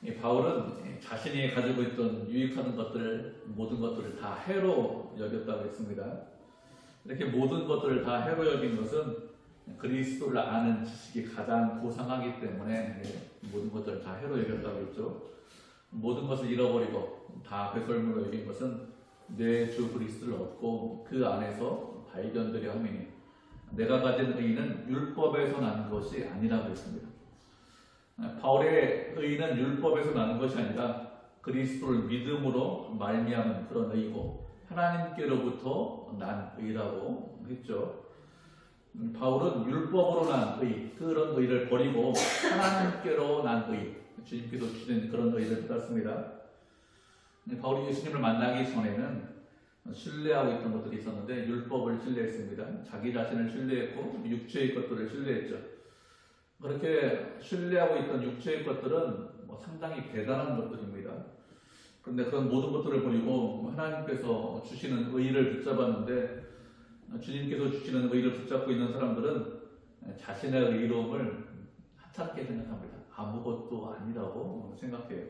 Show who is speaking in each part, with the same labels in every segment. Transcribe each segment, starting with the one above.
Speaker 1: 이 바울은 자신이 가지고 있던 유익하는 것들, 모든 것들을 다 해로 여겼다고 했습니다. 이렇게 모든 것들을 다 해로 여긴 것은 그리스도를 아는 지식이 가장 고상하기 때문에 모든 것들을 다 해로 여겼다고 했죠. 모든 것을 잃어버리고 다 배설물로 여긴 것은 내 주 그리스도를 얻고 그 안에서 발견되려 함이니 내가 가진 의는 율법에서 난 것이 아니라고 했습니다. 바울의 의는 율법에서 나는 것이 아니라 그리스도를 믿음으로 말미암은 그런 의고 하나님께로부터 난 의라고 했죠. 바울은 율법으로 난 의, 그런 의를 버리고 하나님께로 난 의, 주님께서 주신 그런 의를 받았습니다. 바울이 예수님을 만나기 전에는 신뢰하고 있던 것들이 있었는데 율법을 신뢰했습니다. 자기 자신을 신뢰했고 육체의 것들을 신뢰했죠. 그렇게 신뢰하고 있던 육체의 것들은 상당히 대단한 것들입니다. 그런데 그런 모든 것들을 버리고 하나님께서 주시는 의를 붙잡았는데 주님께서 주시는 의를 붙잡고 있는 사람들은 자신의 의로움을 하찮게 생각합니다. 아무것도 아니라고 생각해요.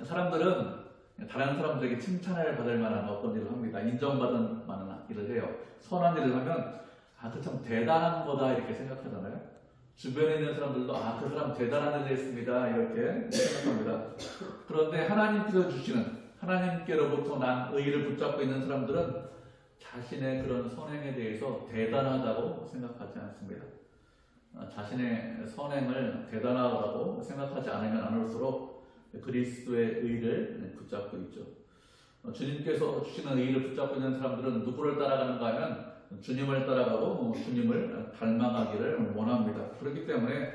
Speaker 1: 사람들은 다른 사람들에게 칭찬을 받을 만한 어떤 일을 합니다. 인정받을 만한 일을 해요. 선한 일을 하면 그 참 대단한 거다 이렇게 생각하잖아요. 주변에 있는 사람들도 그 사람 대단한 일을 했습니다 이렇게 생각합니다. 그런데 하나님께서 주시는 하나님께로부터 난 의를 붙잡고 있는 사람들은 자신의 그런 선행에 대해서 대단하다고 생각하지 않습니다. 자신의 선행을 대단하다고 생각하지 않으면 않을수록 그리스도의 의를 붙잡고 있죠. 주님께서 주시는 의를 붙잡고 있는 사람들은 누구를 따라가는가 하면 주님을 따라가고 주님을 닮아가기를 원합니다. 그렇기 때문에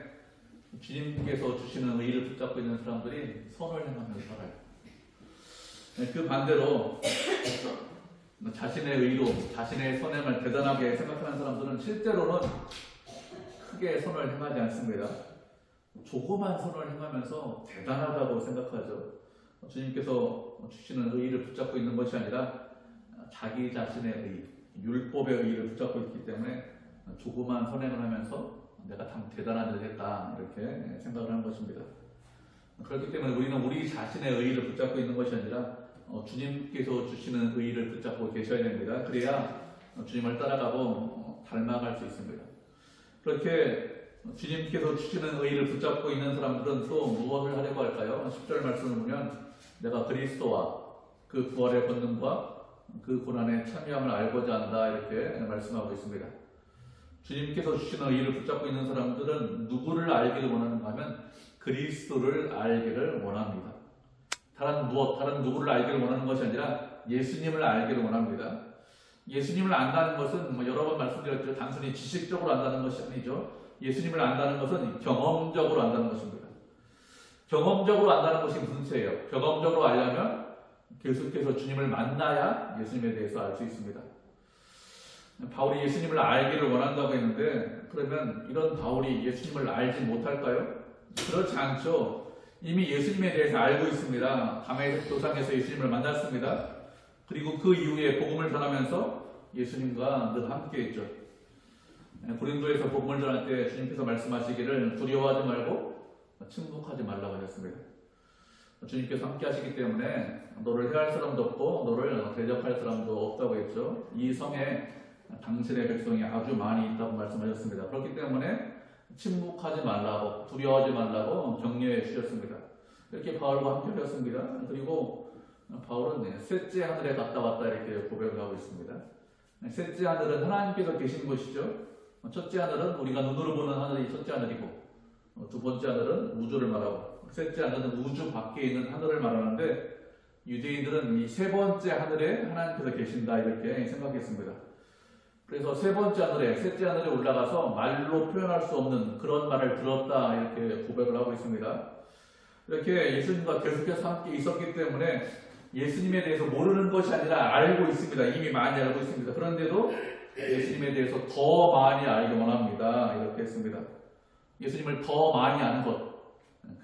Speaker 1: 주님께서 주시는 의를 붙잡고 있는 사람들이 선을 행하면서 살아요. 그 반대로 자신의 의로 자신의 선행을 대단하게 생각하는 사람들은 실제로는 크게 선을 행하지 않습니다. 조그만 선을 행하면서 대단하다고 생각하죠. 주님께서 주시는 의를 붙잡고 있는 것이 아니라 자기 자신의 의, 율법의 의를 붙잡고 있기 때문에 조그만 선행을 하면서 내가 참 대단한 일을 했다 이렇게 생각을 하는 것입니다. 그렇기 때문에 우리는 우리 자신의 의를 붙잡고 있는 것이 아니라 주님께서 주시는 의를 붙잡고 계셔야 됩니다. 그래야 주님을 따라가고 닮아갈 수 있습니다. 그렇게 주님께서 주시는 의를 붙잡고 있는 사람들은 또 무엇을 하려고 할까요? 10절 말씀을 보면 내가 그리스도와 그 부활의 권능과 그 고난의 참여함을 알고자 한다 이렇게 말씀하고 있습니다. 주님께서 주시는 의를 붙잡고 있는 사람들은 누구를 알기를 원하는가 하면 그리스도를 알기를 원합니다. 다른 누구를 알기를 원하는 것이 아니라 예수님을 알기를 원합니다. 예수님을 안다는 것은 여러 번 말씀드렸죠. 단순히 지식적으로 안다는 것이 아니죠. 예수님을 안다는 것은 경험적으로 안다는 것입니다. 경험적으로 안다는 것이 무슨 뜻이에요? 경험적으로 알려면 계속해서 주님을 만나야 예수님에 대해서 알 수 있습니다. 바울이 예수님을 알기를 원한다고 했는데 그러면 이런 바울이 예수님을 알지 못할까요? 그렇지 않죠. 이미 예수님에 대해서 알고 있습니다. 담에색 도상에서 예수님을 만났습니다. 그리고 그 이후에 복음을 전하면서 예수님과 늘 함께 했죠. 고린도에서 복음을 전할 때 주님께서 말씀하시기를 두려워하지 말고 침묵하지 말라고 하셨습니다. 주님께서 함께 하시기 때문에 너를 해할 사람도 없고 너를 대적할 사람도 없다고 했죠. 이 성에 당신의 백성이 아주 많이 있다고 말씀하셨습니다. 그렇기 때문에 침묵하지 말라고 두려워하지 말라고 격려해 주셨습니다. 이렇게 바울과 함께 하셨습니다. 그리고 바울은 셋째 하늘에 갔다 왔다 이렇게 고백을 하고 있습니다. 셋째 하늘은 하나님께서 계신 곳이죠. 첫째 하늘은 우리가 눈으로 보는 하늘이 첫째 하늘이고 두 번째 하늘은 우주를 말하고 셋째 하늘은 우주 밖에 있는 하늘을 말하는데 유대인들은 이 세 번째 하늘에 하나님께서 계신다 이렇게 생각했습니다. 그래서 세 번째 하늘에 셋째 하늘에 올라가서 말로 표현할 수 없는 그런 말을 들었다 이렇게 고백을 하고 있습니다. 이렇게 예수님과 계속해서 함께 있었기 때문에 예수님에 대해서 모르는 것이 아니라 알고 있습니다. 이미 많이 알고 있습니다. 그런데도 예수님에 대해서 더 많이 알기 원합니다. 이렇게 했습니다. 예수님을 더 많이 아는 것,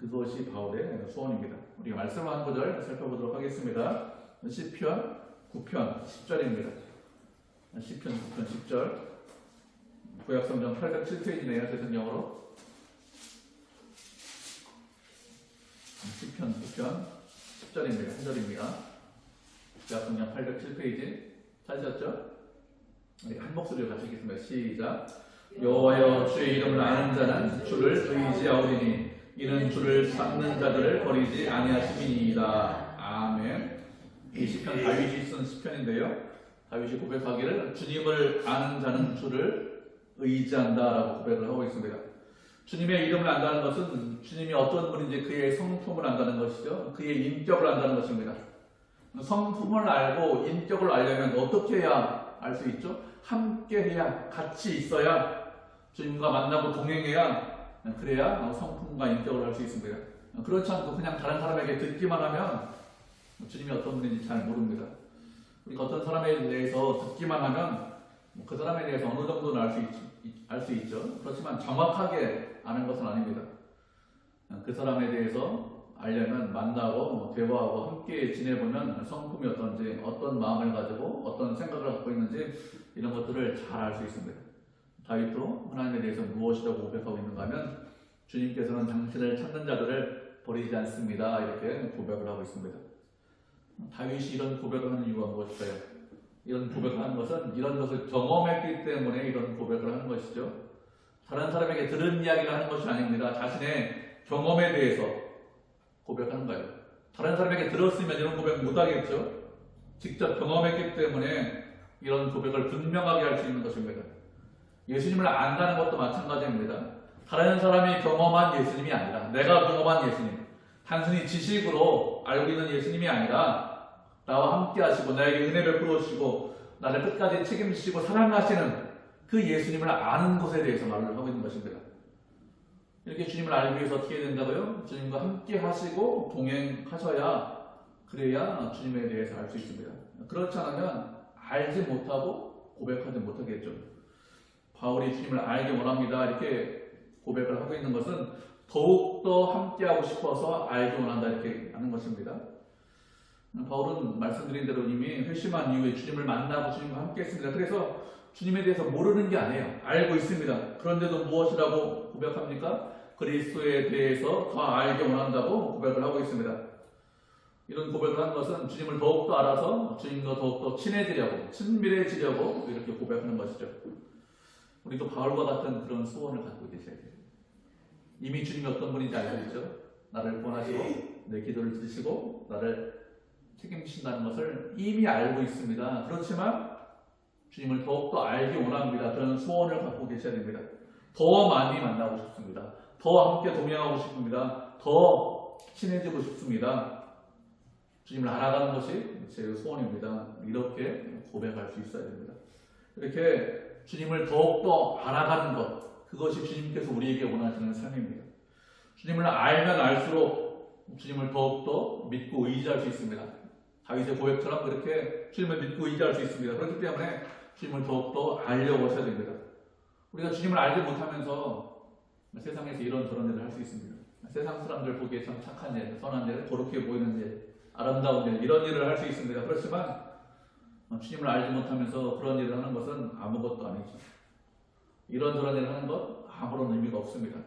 Speaker 1: 그것이 바울의 소원입니다. 우리가 말씀을 한 구절 살펴보도록 하겠습니다. 시편 9편 10절입니다. 시편 9편 10절 구약성경 807페이지네요. 제 성경으로 시편 10절입니다. 1절입니다. 구약성경 807페이지 찾으셨죠? 우리 한 목소리로 같이 읽겠습니다. 시작. 여호와여 주의 이름을 아는 자는 주를 의지하오리니 이는 주를 찾는 자들을 버리지 아니하심이니이다. 아멘. 이 시편 다윗이 쓴 시편인데요. 다윗이 고백하기를 주님을 아는 자는 주를 의지한다라고 고백을 하고 있습니다. 주님의 이름을 안다는 것은 주님이 어떤 분인지 그의 성품을 안다는 것이죠. 그의 인격을 안다는 것입니다. 성품을 알고 인격을 알려면 어떻게 해야 알 수 있죠? 함께 해야, 같이 있어야, 주님과 만나고 동행해야, 그래야 성품과 인격을 알 수 있습니다. 그렇지 않고 그냥 다른 사람에게 듣기만 하면 주님이 어떤 분인지 잘 모릅니다. 우리가 어떤 사람에 대해서 듣기만 하면 그 사람에 대해서 어느 정도는 알 수 있죠. 그렇지만 정확하게 아는 것은 아닙니다. 그 사람에 대해서 알려면 만나고 대화하고 함께 지내보면 성품이 어떤지, 어떤 마음을 가지고 어떤 생각을 갖고 있는지 이런 것들을 잘 알 수 있습니다. 다윗도 하나님에 대해서 무엇이라고 고백하고 있는가 하면 주님께서는 당신을 찾는 자들을 버리지 않습니다. 이렇게 고백을 하고 있습니다. 다윗이 이런 고백을 하는 이유가 무엇일까요? 이런 고백을 하는 것은 이런 것을 경험했기 때문에 이런 고백을 하는 것이죠. 다른 사람에게 들은 이야기를 하는 것이 아닙니다. 자신의 경험에 대해서 고백하는 거예요. 다른 사람에게 들었으면 이런 고백 못하겠죠. 직접 경험했기 때문에 이런 고백을 분명하게 할 수 있는 것입니다. 예수님을 안다는 것도 마찬가지입니다. 다른 사람이 경험한 예수님이 아니라 내가 경험한 예수님, 단순히 지식으로 알고 있는 예수님이 아니라 나와 함께 하시고 나에게 은혜 베풀어 주시고 나를 끝까지 책임지시고 사랑하시는 그 예수님을 아는 것에 대해서 말을 하고 있는 것입니다. 이렇게 주님을 알기 위해서 어떻게 해야 된다고요? 주님과 함께 하시고 동행하셔야, 그래야 주님에 대해서 알 수 있습니다. 그렇지 않으면 알지 못하고 고백하지 못하겠죠. 바울이 주님을 알기 원합니다 이렇게 고백을 하고 있는 것은 더욱더 함께하고 싶어서 알기 원한다 이렇게 하는 것입니다. 바울은 말씀드린 대로 이미 회심한 이후에 주님을 만나고 주님과 함께 했습니다. 그래서 주님에 대해서 모르는 게 아니에요. 알고 있습니다. 그런데도 무엇이라고 고백합니까? 그리스도에 대해서 더 알기 원한다고 고백을 하고 있습니다. 이런 고백을 하는 것은 주님을 더욱더 알아서 주님과 더욱더 친해지려고, 친밀해지려고 이렇게 고백하는 것이죠. 우리도 바울과 같은 그런 소원을 갖고 계셔야 돼요. 이미 주님이 어떤 분인지 알고 있죠. 나를 구원하시고 내 기도를 들으시고 나를 책임지신다는 것을 이미 알고 있습니다. 그렇지만 주님을 더욱더 알기 원합니다. 그런 소원을 갖고 계셔야 됩니다. 더 많이 만나고 싶습니다. 더 함께 동행하고 싶습니다. 더 친해지고 싶습니다. 주님을 알아가는 것이 제 소원입니다. 이렇게 고백할 수 있어야 됩니다. 이렇게 주님을 더욱더 알아가는 것, 그것이 주님께서 우리에게 원하시는 삶입니다. 주님을 알면 알수록 주님을 더욱더 믿고 의지할 수 있습니다. 다윗의 고백처럼 그렇게 주님을 믿고 의지할 수 있습니다. 그렇기 때문에 주님을 더욱더 알려고 하셔야 됩니다. 우리가 주님을 알지 못하면서 세상에서 이런저런 일을 할 수 있습니다. 세상 사람들 보기에 참 착한 일, 선한 일, 거룩해 보이는 일, 아름다운 일, 이런 일을 할 수 있습니다. 그렇지만 주님을 알지 못하면서 그런 일을 하는 것은 아무것도 아니죠. 이런저런 일을 하는 것 아무런 의미가 없습니다.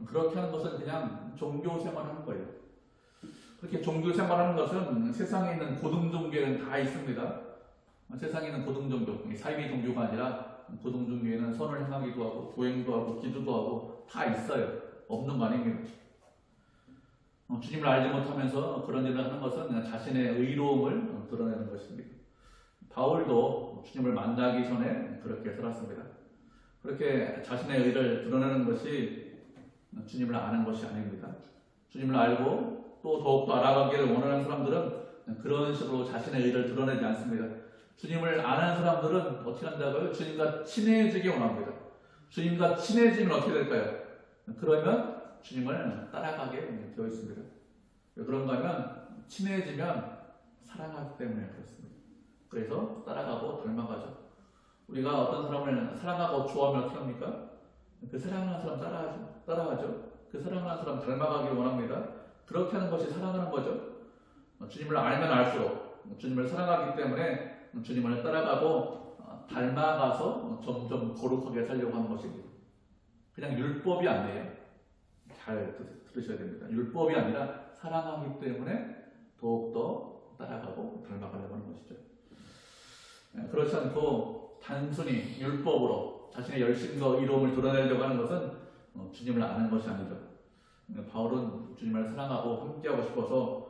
Speaker 1: 그렇게 하는 것은 그냥 종교 생활하는 거예요. 그렇게 종교 생활하는 것은 세상에 있는 고등종교에는 다 있습니다. 세상에 있는 고등종교, 사이비 종교가 아니라 고등종교에는 선을 행하기도 하고 도행도 하고 기도도 하고 다 있어요. 없는 거 아닙니다. 주님을 알지 못하면서 그런 일을 하는 것은 그냥 자신의 의로움을 드러내는 것입니다. 바울도 주님을 만나기 전에 그렇게 살았습니다. 그렇게 자신의 의를 드러내는 것이 주님을 아는 것이 아닙니다. 주님을 알고 또 더욱더 알아가기를 원하는 사람들은 그런 식으로 자신의 의를 드러내지 않습니다. 주님을 아는 사람들은 어떻게 한다고요? 주님과 친해지기 원합니다. 주님과 친해지면 어떻게 될까요? 그러면 주님을 따라가게 되어 있습니다. 왜 그런가 하면 친해지면 사랑하기 때문에 그렇습니다. 그래서 따라가고 닮아가죠. 우리가 어떤 사람을 사랑하고 좋아하면 어떻게 합니까? 그 사랑하는 사람 따라가죠. 그 사랑하는 사람 닮아가길 원합니다. 그렇게 하는 것이 사랑하는 거죠. 주님을 알면 알수록 주님을 사랑하기 때문에 주님을 따라가고 닮아가서 점점 거룩하게 살려고 하는 것입니다. 그냥 율법이 아니에요. 잘 들으셔야 됩니다. 율법이 아니라 사랑하기 때문에 더욱더 따라가고 닮아가려고 하는 것이죠. 그렇지 않고 단순히 율법으로 자신의 열심과 의로움을 드러내려고 하는 것은 주님을 아는 것이 아니죠. 바울은 주님을 사랑하고 함께하고 싶어서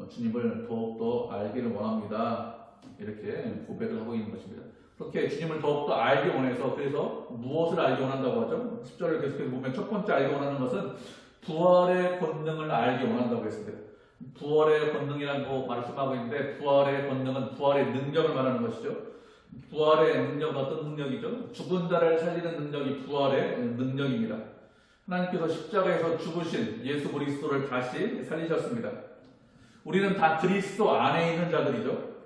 Speaker 1: 주님을 더욱더 알기를 원합니다. 이렇게 고백을 하고 있는 것입니다. 그렇게 주님을 더욱더 알기 원해서, 그래서 무엇을 알기 원한다고 하죠? 10절을 계속해서 보면 첫 번째 알기 원하는 것은 부활의 권능을 알기 원한다고 했습니다. 부활의 권능이라고 말씀하고 있는데, 부활의 권능은 부활의 능력을 말하는 것이죠. 부활의 능력은 어떤 능력이죠? 죽은 자를 살리는 능력이 부활의 능력입니다. 하나님께서 십자가에서 죽으신 예수 그리스도를 다시 살리셨습니다. 우리는 다 그리스도 안에 있는 자들이죠.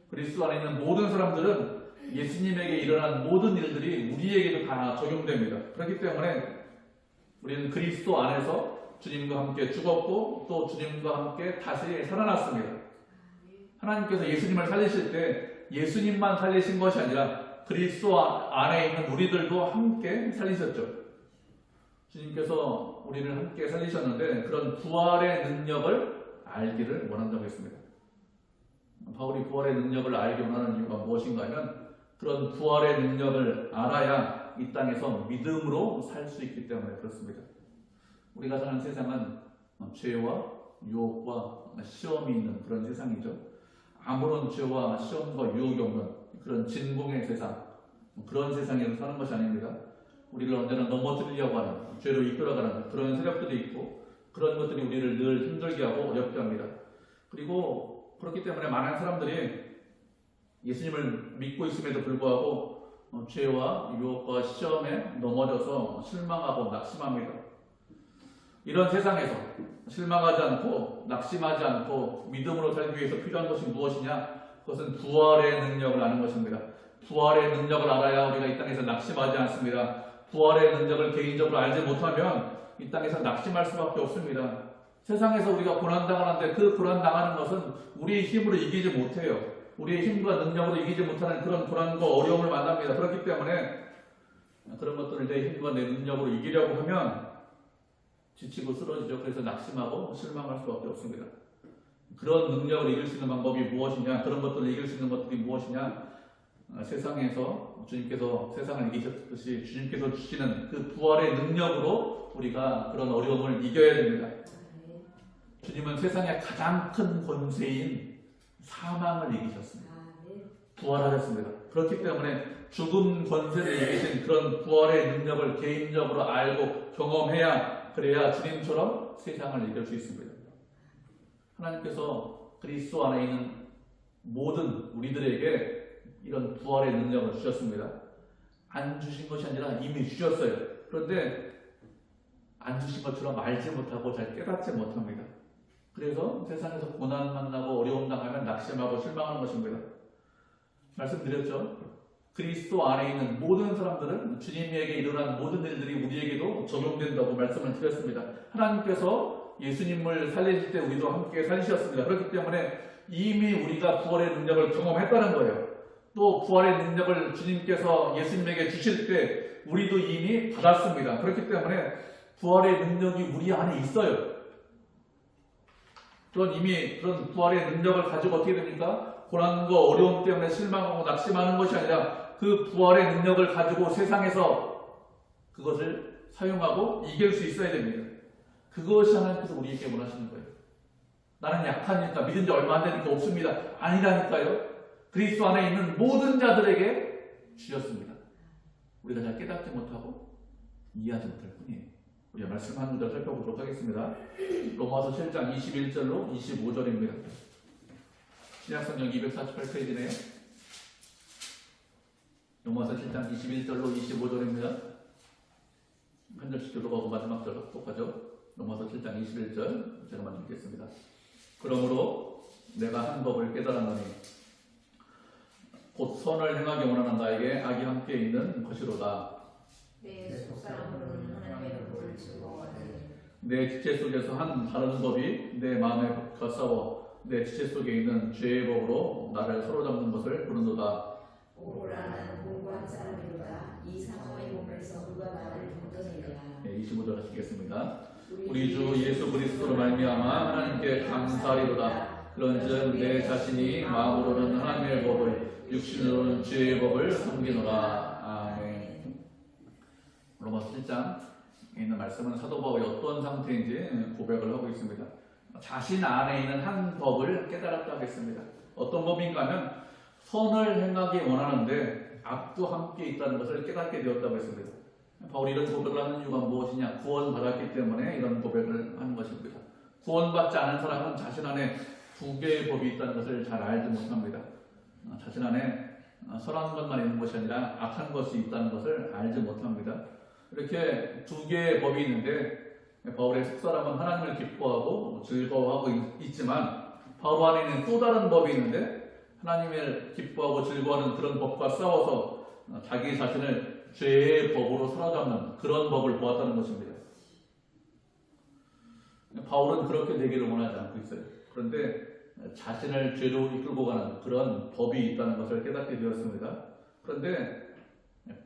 Speaker 1: 그리스도 안에 있는 모든 사람들은 예수님에게 일어난 모든 일들이 우리에게도 다 적용됩니다. 그렇기 때문에 우리는 그리스도 안에서 주님과 함께 죽었고 또 주님과 함께 다시 살아났습니다. 하나님께서 예수님을 살리실 때 예수님만 살리신 것이 아니라 그리스도 안에 있는 우리들도 함께 살리셨죠. 주님께서 우리를 함께 살리셨는데 그런 부활의 능력을 알기를 원한다고 했습니다. 바울이 부활의 능력을 알기 원하는 이유가 무엇인가 하면 그런 부활의 능력을 알아야 이 땅에서 믿음으로 살 수 있기 때문에 그렇습니다. 우리가 사는 세상은 죄와 유혹과 시험이 있는 그런 세상이죠. 아무런 죄와 시험과 유혹이 없는 그런 진공의 세상, 그런 세상에서 사는 것이 아닙니다. 우리를 언제나 넘어뜨리려고 하는, 죄로 이끌어가는 그런 세력들이 있고 그런 것들이 우리를 늘 힘들게 하고 어렵게 합니다. 그리고 그렇기 때문에 많은 사람들이 예수님을 믿고 있음에도 불구하고 죄와 유혹과 시험에 넘어져서 실망하고 낙심합니다. 이런 세상에서 실망하지 않고 낙심하지 않고 믿음으로 살기 위해서 필요한 것이 무엇이냐? 그것은 부활의 능력을 아는 것입니다. 부활의 능력을 알아야 우리가 이 땅에서 낙심하지 않습니다. 부활의 능력을 개인적으로 알지 못하면 이 땅에서 낙심할 수밖에 없습니다. 세상에서 우리가 고난당하는데 그 고난당하는 것은 우리의 힘으로 이기지 못해요. 우리의 힘과 능력으로 이기지 못하는 그런 고난과 어려움을 만납니다. 그렇기 때문에 그런 것들을 내 힘과 내 능력으로 이기려고 하면 지치고 쓰러지죠. 그래서 낙심하고 실망할 수밖에 없습니다. 그런 능력을 이길 수 있는 방법이 무엇이냐? 그런 것들을 이길 수 있는 것들이 무엇이냐? 세상에서 주님께서 세상을 이기셨듯이 주님께서 주시는 그 부활의 능력으로 우리가 그런 어려움을 이겨야 됩니다. 주님은 세상의 가장 큰 권세인 사망을 이기셨습니다. 부활하셨습니다. 그렇기 때문에 죽음 권세를 이기신 그런 부활의 능력을 개인적으로 알고 경험해야, 그래야 주님처럼 세상을 이길 수 있습니다. 하나님께서 그리스도 안에 있는 모든 우리들에게 이런 부활의 능력을 주셨습니다. 안 주신 것이 아니라 이미 주셨어요. 그런데 안 주신 것처럼 알지 못하고 잘 깨닫지 못합니다. 그래서 세상에서 고난 만나고 어려움 당하면 낙심하고 실망하는 것입니다. 말씀드렸죠? 그리스도 안에 있는 모든 사람들은 주님에게 일어난 모든 일들이 우리에게도 적용된다고 말씀을 드렸습니다. 하나님께서 예수님을 살리실 때 우리도 함께 살리셨습니다. 그렇기 때문에 이미 우리가 부활의 능력을 경험했다는 거예요. 또 부활의 능력을 주님께서 예수님에게 주실 때 우리도 이미 받았습니다. 그렇기 때문에 부활의 능력이 우리 안에 있어요. 이미 그런 부활의 능력을 가지고 어떻게 됩니까? 고난과 어려움 때문에 실망하고 낙심하는 것이 아니라 그 부활의 능력을 가지고 세상에서 그것을 사용하고 이길 수 있어야 됩니다. 그것이 하나님께서 우리에게 원하시는 거예요. 나는 약하니까, 믿은 지 얼마 안 되니까 없습니다. 아니라니까요. 그리스도 안에 있는 모든 자들에게 주셨습니다. 우리가 잘 깨닫지 못하고 이해하지 못할 뿐이에요. 우리가 말씀 한 구절 살펴보도록 하겠습니다. 로마서 7장 21절로 25절입니다. 신약성경 248페이지네요. 로마서 7장 21절로 25절입니다. 한 절씩 들어가고 마지막 절 똑같죠? 로마서 7장 21절 제가 먼저 읽겠습니다. 그러므로 내가 한 법을 깨달았노니 곧 선을 행하기 원하는 나에게 악이 함께 있는 것이로다.
Speaker 2: 내 속사람으로는 하나님의 법을 즐거워하니
Speaker 1: 내 지체 속에서 한 다른 법이 내 마음에 겹싸워 내 지체 속에 있는 죄의 법으로 나를 사로잡는 것을 부른도다.
Speaker 2: 오라 나는 공고한 사람이로다. 이 사망의 몸에서 누가 나를 건져내리라.
Speaker 1: 25절 하시겠습니다. 우리 주 예수 그리스도로 말미암아 하나님께 감사리로다. 그런즉 내 자신이 마음으로는 하나님의 법을 육신으로는 죄의 법을 섬기노라. 아멘. 로마서 7장에 있는 말씀은 사도 바울이 어떤 상태인지 고백을 하고 있습니다. 자신 안에 있는 한 법을 깨달았다고 했습니다. 어떤 법인가 하면 선을 행하기 원하는데 악도 함께 있다는 것을 깨닫게 되었다고 했습니다. 바울이 이런 고백을 하는 이유가 무엇이냐? 구원받았기 때문에 이런 고백을 하는 것입니다. 구원받지 않은 사람은 자신 안에 두 개의 법이 있다는 것을 잘 알지 못합니다. 자신 안에 선한 것만 있는 것이 아니라 악한 것이 있다는 것을 알지 못합니다. 이렇게 두 개의 법이 있는데 바울의 속사람은 하나님을 기뻐하고 즐거워하고 있지만 바울 안에 있는 또 다른 법이 있는데 하나님을 기뻐하고 즐거워하는 그런 법과 싸워서 자기 자신을 죄의 법으로 사로잡는 그런 법을 보았다는 것입니다. 바울은 그렇게 되기를 원하지 않고 있어요. 그런데 자신을 죄로 이끌고 가는 그런 법이 있다는 것을 깨닫게 되었습니다. 그런데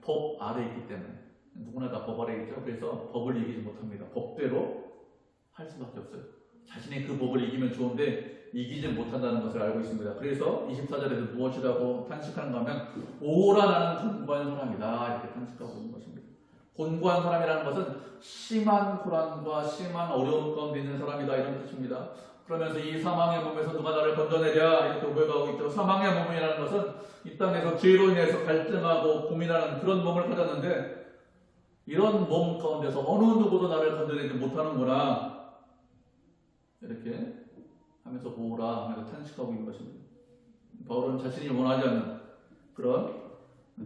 Speaker 1: 법 아래 있기 때문에 누구나 다 법 아래 있죠. 그래서 법을 이기지 못합니다. 법대로 할 수밖에 없어요. 자신이 그 법을 이기면 좋은데 이기지 못한다는 것을 알고 있습니다. 그래서 24절에서 무엇이라고 탄식하는가 하면 오라 나는 곤고한 사람이다 이렇게 탄식하고 있는 것입니다. 곤고한 사람이라는 것은 심한 고난과 심한 어려움 가운데 있는 사람이다 이런 뜻입니다. 그러면서 이 사망의 몸에서 누가 나를 건져내랴 이렇게 고백하고 있죠. 사망의 몸이라는 것은 이 땅에서 죄로 인해서 갈등하고 고민하는 그런 몸을 가졌는데 이런 몸 가운데서 어느 누구도 나를 건져내지 못하는구나 이렇게 하면서 보라 하면서 탄식하고 있는 것입니다. 바울은 자신이 원하지 않는 그런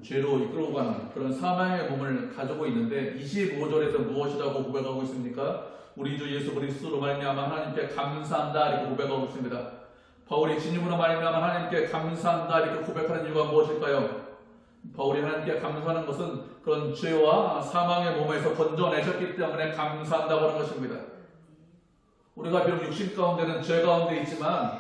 Speaker 1: 죄로 이끌고 가는 그런 사망의 몸을 가지고 있는데 25절에서 무엇이라고 고백하고 있습니까? 우리 주 예수 그리스도로 말미암아 하나님께 감사한다 이렇게 고백하고 있습니다. 바울이 주님으로 말미암아 하나님께 감사한다 이렇게 고백하는 이유가 무엇일까요? 바울이 하나님께 감사하는 것은 그런 죄와 사망의 몸에서 건져내셨기 때문에 감사한다고 하는 것입니다. 우리가 비록 육신 가운데는 죄 가운데 있지만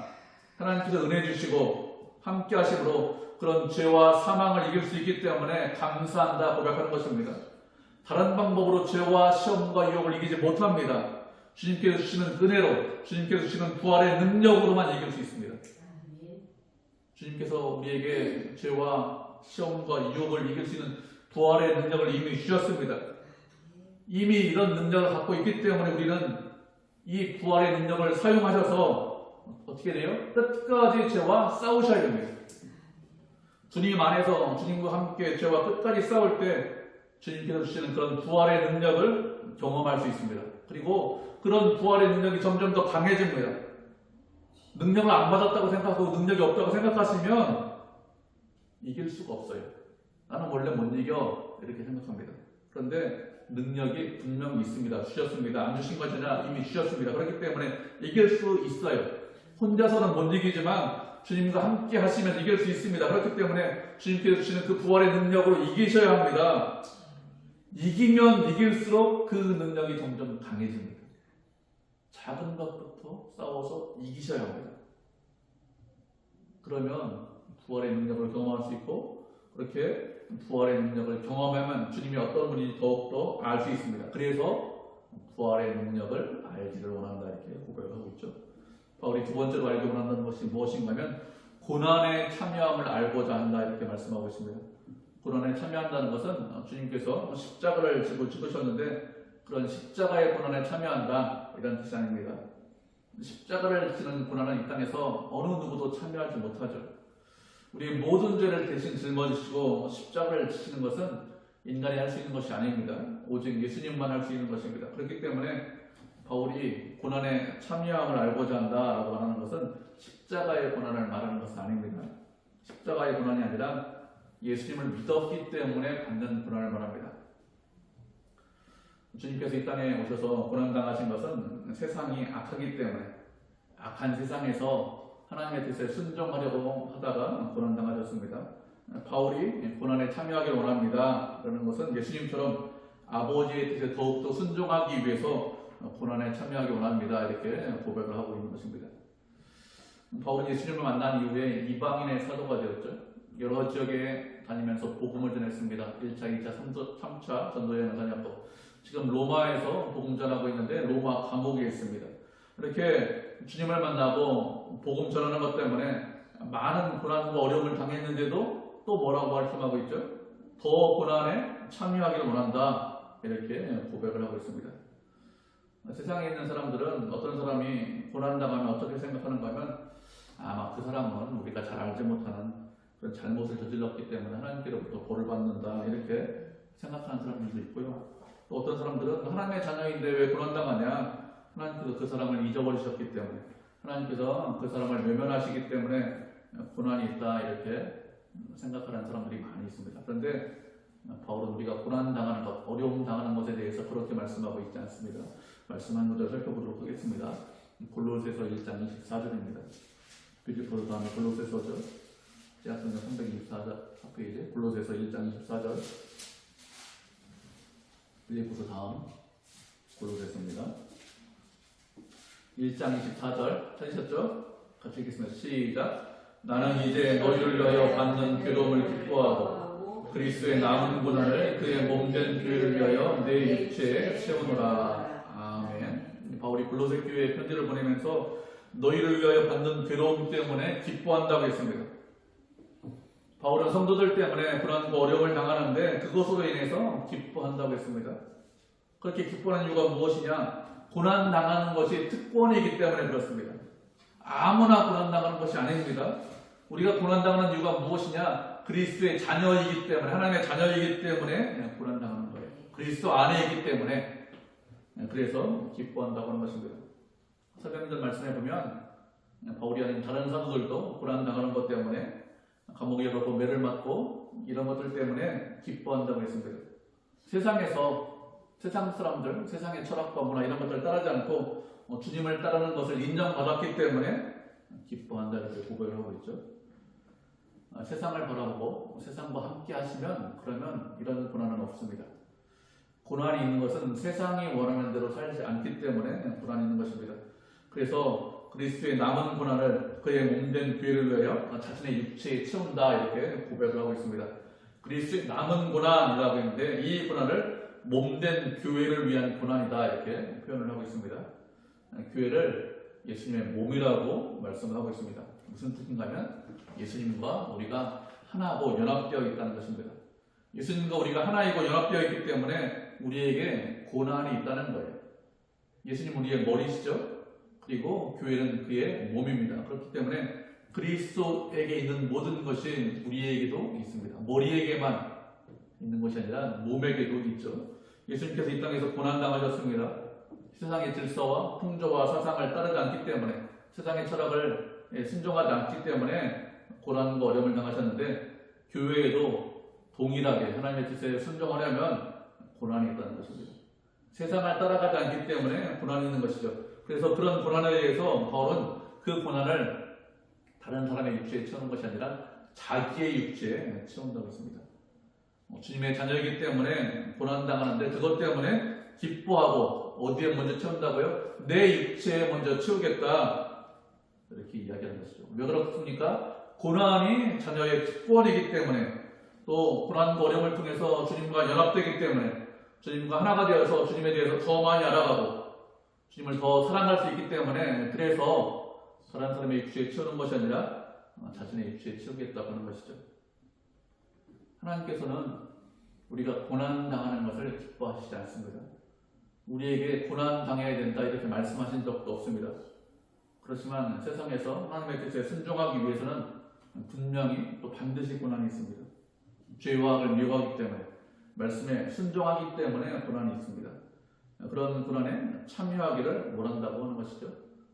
Speaker 1: 하나님께서 은혜 주시고 함께 하심으로 그런 죄와 사망을 이길 수 있기 때문에 감사한다 고백하는 것입니다. 다른 방법으로 죄와 시험과 유혹을 이기지 못합니다. 주님께서 주시는 은혜로 주님께서 주시는 부활의 능력으로만 이길 수 있습니다. 주님께서 우리에게 죄와 시험과 유혹을 이길 수 있는 부활의 능력을 이미 주셨습니다. 이미 이런 능력을 갖고 있기 때문에 우리는 이 부활의 능력을 사용하셔서 어떻게 돼요? 끝까지 죄와 싸우셔야 됩니다. 주님 안에서 주님과 함께 죄와 끝까지 싸울 때 주님께서 주시는 그런 부활의 능력을 경험할 수 있습니다. 그리고 그런 부활의 능력이 점점 더 강해집니다. 능력을 안 받았다고 생각하고 능력이 없다고 생각하시면 이길 수가 없어요. 나는 원래 못 이겨 이렇게 생각합니다. 그런데 능력이 분명히 있습니다. 주셨습니다. 안 주신 것이 아니라 이미 주셨습니다. 그렇기 때문에 이길 수 있어요. 혼자서는 못 이기지만 주님과 함께 하시면 이길 수 있습니다. 그렇기 때문에 주님께서 주시는 그 부활의 능력으로 이기셔야 합니다. 이기면 이길수록 그 능력이 점점 강해집니다. 작은 것부터 싸워서 이기셔야 합니다. 그러면 부활의 능력을 경험할 수 있고 그렇게 부활의 능력을 경험하면 주님이 어떤 분인지 더욱더 알 수 있습니다. 그래서 부활의 능력을 알기를 원한다 이렇게 고백을 하고 있죠. 바울이 두 번째로 알기 원한다는 것이 무엇인가 하면 고난에 참여함을 알고자 한다 이렇게 말씀하고 있습니다. 고난에 참여한다는 것은 주님께서 십자가를 지고 죽으셨는데 그런 십자가의 고난에 참여한다 이런 뜻이 아닙니다. 십자가를 지는 고난은 이 땅에서 어느 누구도 참여하지 못하죠. 우리 모든 죄를 대신 짊어지시고 십자가를 지시는 것은 인간이 할 수 있는 것이 아닙니다. 오직 예수님만 할 수 있는 것입니다. 그렇기 때문에 바울이 고난에 참여함을 알고자 한다라고 하는 것은 십자가의 고난을 말하는 것은 아닙니다. 십자가의 고난이 아니라 예수님을 믿었기 때문에 받는 고난을 말합니다. 주님께서 이 땅에 오셔서 고난당하신 것은 세상이 악하기 때문에 악한 세상에서 하나님의 뜻에 순종하려고 하다가 고난당하셨습니다. 바울이 고난에 참여하기를 원합니다. 그러는 것은 예수님처럼 아버지의 뜻에 더욱더 순종하기 위해서 고난에 참여하기 원합니다. 이렇게 고백을 하고 있는 것입니다. 바울은 예수님을 만난 이후에 이방인의 사도가 되었죠. 여러 지역에 다니면서 복음을 전했습니다. 1차, 2차, 3차 전도 여행을 다녔고 지금 로마에서 복음 전하고 있는데 로마 감옥에 있습니다. 이렇게 주님을 만나고 복음 전하는 것 때문에 많은 고난과 어려움을 당했는데도 또 뭐라고 말씀하고 있죠? 더 고난에 참여하기를 원한다. 이렇게 고백을 하고 있습니다. 세상에 있는 사람들은 어떤 사람이 고난당하면 어떻게 생각하는가 하면 아마 그 사람은 우리가 잘 알지 못하는 그런 잘못을 저질렀기 때문에 하나님께로부터 벌을 받는다. 이렇게 생각하는 사람들도 있고요. 또 어떤 사람들은 하나님의 자녀인데 왜 고난당하냐? 하나님께서 그 사람을 잊어버리셨기 때문에, 하나님께서 그 사람을 외면하시기 때문에 고난이 있다. 이렇게 생각하는 사람들이 많이 있습니다. 그런데 바울은 우리가 고난당하는 것, 어려움 당하는 것에 대해서 그렇게 말씀하고 있지 않습니다. 말씀 한 구절 살펴보도록 하겠습니다. 골로새서 1장 24절입니다. 뷰티풀 다음에 골로새서죠. 제약성경 324페이지 골로새서 1장 24절. 빌립보서 다음 골로새서입니다. 1장 24절 찾으셨죠? 같이 읽겠습니다. 시작. 나는 이제 너희를 위하여 받는 괴로움을 기뻐하고 그리스도의 남은 고난을 그의 몸된 교회를 위하여 내 육체에 채우노라. 아멘. 바울이 골로새 교회에 편지를 보내면서 너희를 위하여 받는 괴로움 때문에 기뻐한다고 했습니다. 바울은 성도들 때문에 그런 어려움을 당하는데 그것으로 인해서 기뻐한다고 했습니다. 그렇게 기뻐하는 이유가 무엇이냐? 고난 당하는 것이 특권이기 때문에 그렇습니다. 아무나 고난 당하는 것이 아닙니다. 우리가 고난 당하는 이유가 무엇이냐? 그리스도의 자녀이기 때문에, 하나님의 자녀이기 때문에 고난 당하는 거예요. 그리스도 안에 있기 때문에 그래서 기뻐한다고 하는 것입니다. 사도행전 말씀해 보면 바울이 아닌 다른 사도들도 고난 당하는 것 때문에 감옥에 가고 매를 맞고 이런 것들 때문에 기뻐한다고 했습니다. 세상에서 세상 사람들, 세상의 철학과 문화 이런 것들을 따르지 않고 주님을 따르는 것을 인정받았기 때문에 기뻐한다 이렇게 고백을 하고 있죠. 세상을 바라보고 세상과 함께 하시면 그러면 이런 고난은 없습니다. 고난이 있는 것은 세상이 원하는 대로 살지 않기 때문에 고난이 있는 것입니다. 그래서 그리스도의 남은 고난을 그의 몸된 교회를 위하여 자신의 육체에 채운다 이렇게 고백을 하고 있습니다. 그리스도의 남은 고난이라고 했는데 이 고난을 몸된 교회를 위한 고난이다 이렇게 표현을 하고 있습니다. 교회를 예수님의 몸이라고 말씀을 하고 있습니다. 무슨 뜻인가 하면 예수님과 우리가 하나고 연합되어 있다는 것입니다. 예수님과 우리가 하나이고 연합되어 있기 때문에 우리에게 고난이 있다는 거예요. 예수님 우리의 머리시죠. 그리고 교회는 그의 몸입니다. 그렇기 때문에 그리스도에게 있는 모든 것이 우리에게도 있습니다. 머리에게만 있는 것이 아니라 몸에게도 있죠. 예수님께서 이 땅에서 고난당하셨습니다. 세상의 질서와 풍조와 사상을 따르지 않기 때문에, 세상의 철학을 순종하지 않기 때문에 고난과 어려움을 당하셨는데 교회에도 동일하게 하나님의 뜻에 순종하려면 고난이 있다는 것입니다. 세상을 따라가지 않기 때문에 고난이 있는 것이죠. 그래서 그런 고난에 대해서 바울은 그 고난을 다른 사람의 육체에 채우는 것이 아니라 자기의 육체에 채운다고 했습니다. 주님의 자녀이기 때문에 고난당하는데 그것 때문에 기뻐하고 어디에 먼저 채운다고요? 내 육체에 먼저 채우겠다 이렇게 이야기하는 것이죠. 왜 그렇습니까? 고난이 자녀의 특권이기 때문에 또 고난과 어려움을 통해서 주님과 연합되기 때문에 주님과 하나가 되어서 주님에 대해서 더 많이 알아가고 주님을 더 사랑할 수 있기 때문에 그래서 다른 사람의 육체에 채우는 것이 아니라 자신의 육체에 채우겠다고 하는 것이죠. 하나님께서는 우리가 고난당하는 것을 기뻐하시지 않습니다. 우리에게 고난당해야 된다 이렇게 말씀하신 적도 없습니다. 그렇지만 세상에서 하나님의 뜻에 순종하기 위해서는 분명히 또 반드시 고난이 있습니다. 죄와 악을 미워하기 때문에 말씀에 순종하기 때문에 고난이 있습니다. 그런 고난에 참여하기를 원한다고 하는 것이죠.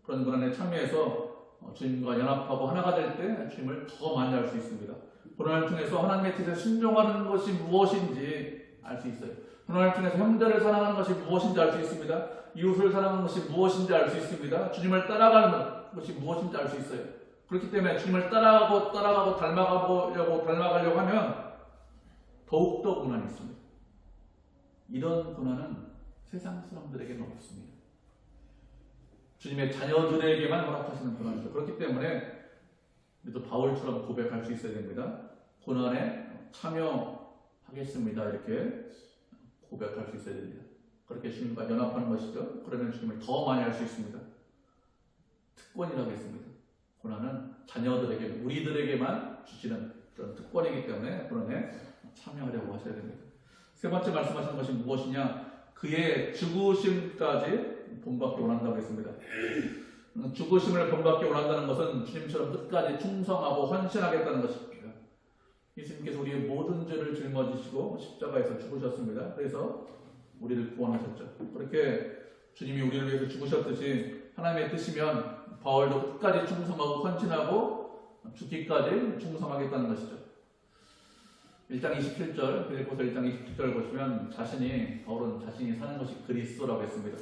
Speaker 1: 그런 고난에 참여해서 주님과 연합하고 하나가 될 때 주님을 더 많이 알 수 있습니다. 고난을 통해서 하나님의 뜻에 순종하는 것이 무엇인지 알 수 있어요. 고난을 통해서 형제를 사랑하는 것이 무엇인지 알 수 있습니다. 이웃을 사랑하는 것이 무엇인지 알 수 있습니다. 주님을 따라가는 것이 무엇인지 알 수 있어요. 그렇기 때문에 주님을 따라가고 닮아가려고 하면 더욱더 고난이 있습니다. 이런 고난은 세상 사람들에게는 없습니다. 주님의 자녀들에게만 허락하시는 고난이죠. 그렇기 때문에 우리도 바울처럼 고백할 수 있어야 됩니다. 고난에 참여하겠습니다. 이렇게 고백할 수 있어야 됩니다. 그렇게 주님과 연합하는 것이죠. 그러면 주님을 더 많이 알 수 있습니다. 특권이라고 했습니다. 고난은 자녀들에게, 우리들에게만 주시는 그런 특권이기 때문에 고난에 참여하려고 하셔야 됩니다. 세 번째 말씀하시는 것이 무엇이냐? 그의 죽으심까지 본받기 원한다고 했습니다. 죽으심을 본받기 원한다는 것은 주님처럼 끝까지 충성하고 헌신하겠다는 것입니다. 예수님께서 우리의 모든 죄를 짊어지시고 십자가에서 죽으셨습니다. 그래서 우리를 구원하셨죠. 그렇게 주님이 우리를 위해서 죽으셨듯이 하나님의 뜻이면 바울도 끝까지 충성하고 헌신하고 죽기까지 충성하겠다는 것이죠. 1장 27절, 빌립보서 1장 27절 보시면 바울은 자신이 사는 것이 그리스도라고 했습니다.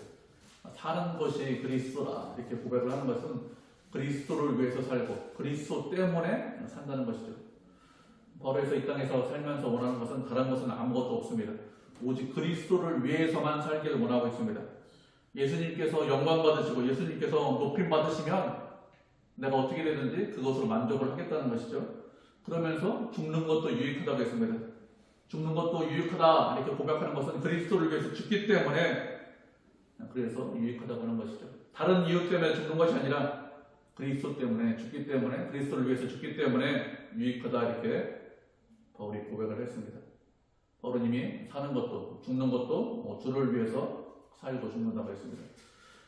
Speaker 1: 사는 것이 그리스도라 이렇게 고백을 하는 것은 그리스도를 위해서 살고 그리스도 때문에 산다는 것이죠. 바울에서 이 땅에서 살면서 원하는 것은 다른 것은 아무것도 없습니다. 오직 그리스도를 위해서만 살기를 원하고 있습니다. 예수님께서 영광 받으시고 예수님께서 높임 받으시면 내가 어떻게 되든지 그것으로 만족을 하겠다는 것이죠. 그러면서 죽는 것도 유익하다고 했습니다. 죽는 것도 유익하다 이렇게 고백하는 것은 그리스도를 위해서 죽기 때문에 그래서 유익하다고 하는 것이죠. 다른 이유 때문에 죽는 것이 아니라 그리스도 때문에 죽기 때문에 그리스도를 위해서 죽기 때문에 유익하다 이렇게 바울이 고백을 했습니다. 바울은 이미 사는 것도 죽는 것도 주를 위해서 살고 죽는다고 했습니다.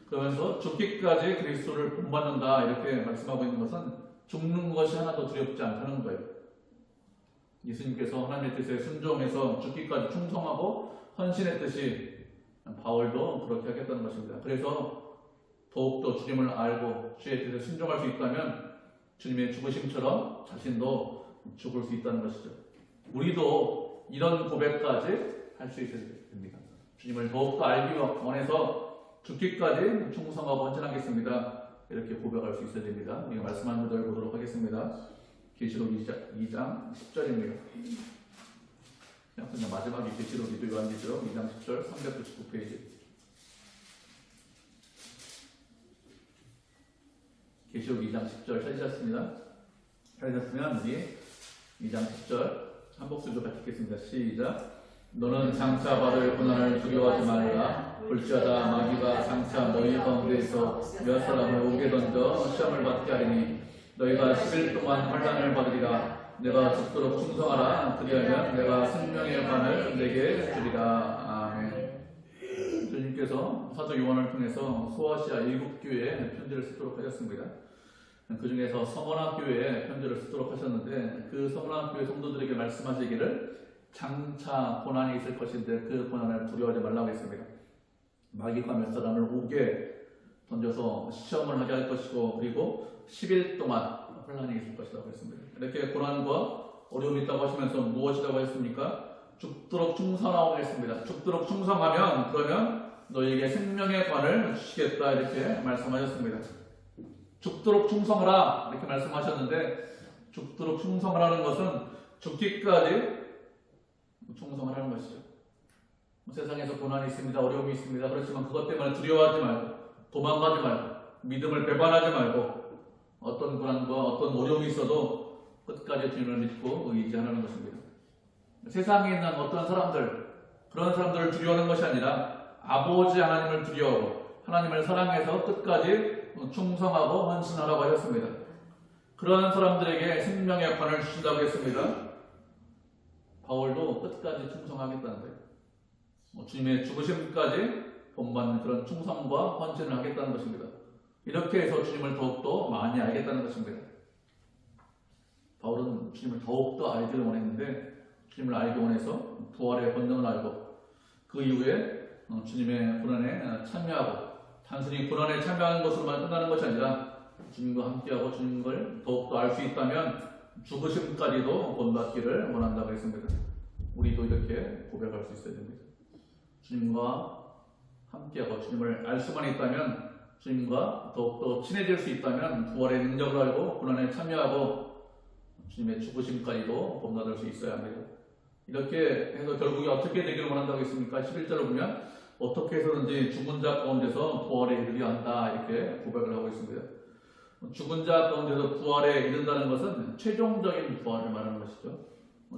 Speaker 1: 그러면서 죽기까지 그리스도를 본받는다 이렇게 말씀하고 있는 것은 죽는 것이 하나도 두렵지 않다는 거예요. 예수님께서 하나님의 뜻에 순종해서 죽기까지 충성하고 헌신했듯이 바울도 그렇게 하겠다는 것입니다. 그래서 더욱더 주님을 알고 주의 뜻에 순종할 수 있다면 주님의 죽으심처럼 자신도 죽을 수 있다는 것이죠. 우리도 이런 고백까지 할 수 있어야 됩니다. 주님을 더욱더 알기 원해서 죽기까지 충성하고 헌신하겠습니다. 이렇게 고백할 수 있어야 됩니다. 우리가 말씀 한 구절 보도록 하겠습니다. 계시록 2장 10절입니다. 그냥 마지막에 계시록이죠. 요한계시록 2장 10절 399페이지. 계시록 2장 10절 찾으셨습니다. 찾으셨으면 우리 2장 10절 한 목소리로 같이 읽겠습니다. 시작. 너는 장차 받을 고난을 두려워하지 말라. 볼지어다 마귀가 장차 너희 가운데에서 몇 사람을 옥에 던져 시험을 받게 하리니 너희가 10일 동안 환난을 받으리라. 내가 죽도록 충성하라. 그리하면 내가 생명의 관을 내게 주리라. 아멘. 주님께서 사도 요한을 통해서 소아시아 7교회에 편지를 쓰도록 하셨습니다. 그 중에서 서머나 교회에 편지를 쓰도록 하셨는데 그 서머나 교회 성도들에게 말씀하시기를 장차 고난이 있을 것인데 그 고난을 두려워하지 말라고 했습니다. 마귀가 몇 사람을 옥에 던져서 시험을 하게 할 것이고 그리고 10일 동안 혼란이 있을 것이라고 했습니다. 이렇게 고난과 어려움이 있다고 하시면서 무엇이라고 했습니까? 죽도록 충성하라고 했습니다. 죽도록 충성하면 그러면 너희에게 생명의 관을 주시겠다 이렇게 말씀하셨습니다. 죽도록 충성하라 이렇게 말씀하셨는데 죽도록 충성하라는 것은 죽기까지 충성을 하는 것이죠. 세상에서 고난이 있습니다. 어려움이 있습니다. 그렇지만 그것 때문에 두려워하지 말고 도망가지 말고 믿음을 배반하지 말고 어떤 고난과 어떤 어려움이 있어도 끝까지 주님을 믿고 의지하는 것입니다. 세상에 있는 어떤 사람들 그런 사람들을 두려워하는 것이 아니라 아버지 하나님을 두려워하고 하나님을 사랑해서 끝까지 충성하고 헌신하라고 하셨습니다. 그런 사람들에게 생명의 관을 주신다고 했습니다. 바울도 끝까지 충성하겠다는 거예요. 주님의 죽으심까지 본받는 그런 충성과 헌신을 하겠다는 것입니다. 이렇게 해서 주님을 더욱더 많이 알겠다는 것입니다. 바울은 주님을 더욱더 알기를 원했는데 주님을 알기 원해서 부활의 권능을 알고 그 이후에 주님의 고난에 참여하고 단순히 고난에 참여하는 것으로만 끝나는 것이 아니라 주님과 함께하고 주님을 더욱더 알 수 있다면 죽으심까지도 본받기를 원한다고 했습니다. 우리도 이렇게 고백할 수 있어야 됩니다. 주님과 함께하고 주님을 알 수만 있다면 주님과 더욱더 친해질 수 있다면 부활의 능력을 알고 고난에 참여하고 주님의 죽으심까지도 본받을 수 있어야 합니다. 이렇게 해서 결국에 어떻게 되기를 원한다고 했습니까? 11절을 보면 어떻게 해서든지 죽은 자 가운데서 부활에 이르려 한다 이렇게 고백을 하고 있습니다. 죽은 자 가운데서 부활에 이른다는 것은 최종적인 부활을 말하는 것이죠.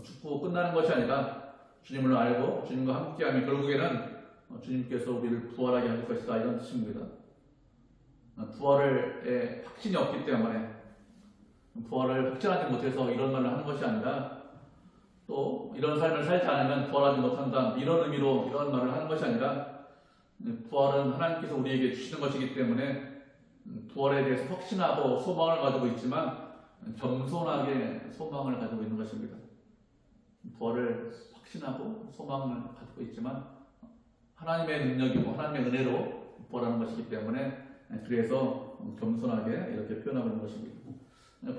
Speaker 1: 죽고 끝나는 것이 아니라 주님을 알고 주님과 함께하면 결국에는 주님께서 우리를 부활하게 할 것이다 이런 뜻입니다. 부활에 확신이 없기 때문에 부활을 확신하지 못해서 이런 말을 하는 것이 아니라 또 이런 삶을 살지 않으면 부활하지 못한다 이런 의미로 이런 말을 하는 것이 아니라 부활은 하나님께서 우리에게 주시는 것이기 때문에 부활에 대해서 확신하고 소망을 가지고 있지만 겸손하게 소망을 가지고 있는 것입니다. 부활을 확신하고 소망을 가지고 있지만 하나님의 능력이고 하나님의 은혜로 부활하는 것이기 때문에 그래서 겸손하게 이렇게 표현하고 있는 것입니다.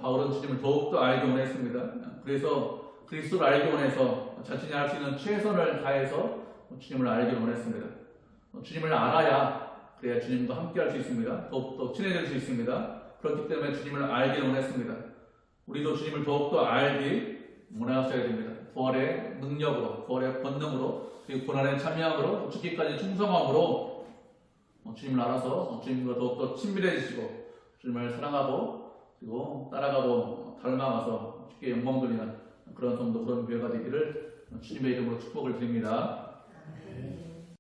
Speaker 1: 바울은 주님을 더욱더 알기 원했습니다. 그래서 그리스도를 알기 원해서 자신이 할 수 있는 최선을 다해서 주님을 알기 원했습니다. 주님을 알아야 그래야 주님과 함께 할 수 있습니다. 더욱더 친해질 수 있습니다. 그렇기 때문에 주님을 알기 원했습니다. 우리도 주님을 더욱더 알기 원하셔야 됩니다. 부활의 능력으로, 부활의 권능으로, 그리고 고난에 참여함으로, 죽기까지 충성함으로 주님을 알아서 주님과 더욱더 친밀해지시고 주님을 사랑하고 그리고 따라가고 닮아가서 주께 영광 돌리는 그런 성도, 그런 교회가 되기를 주님의 이름으로 축복을 드립니다.
Speaker 2: 아멘.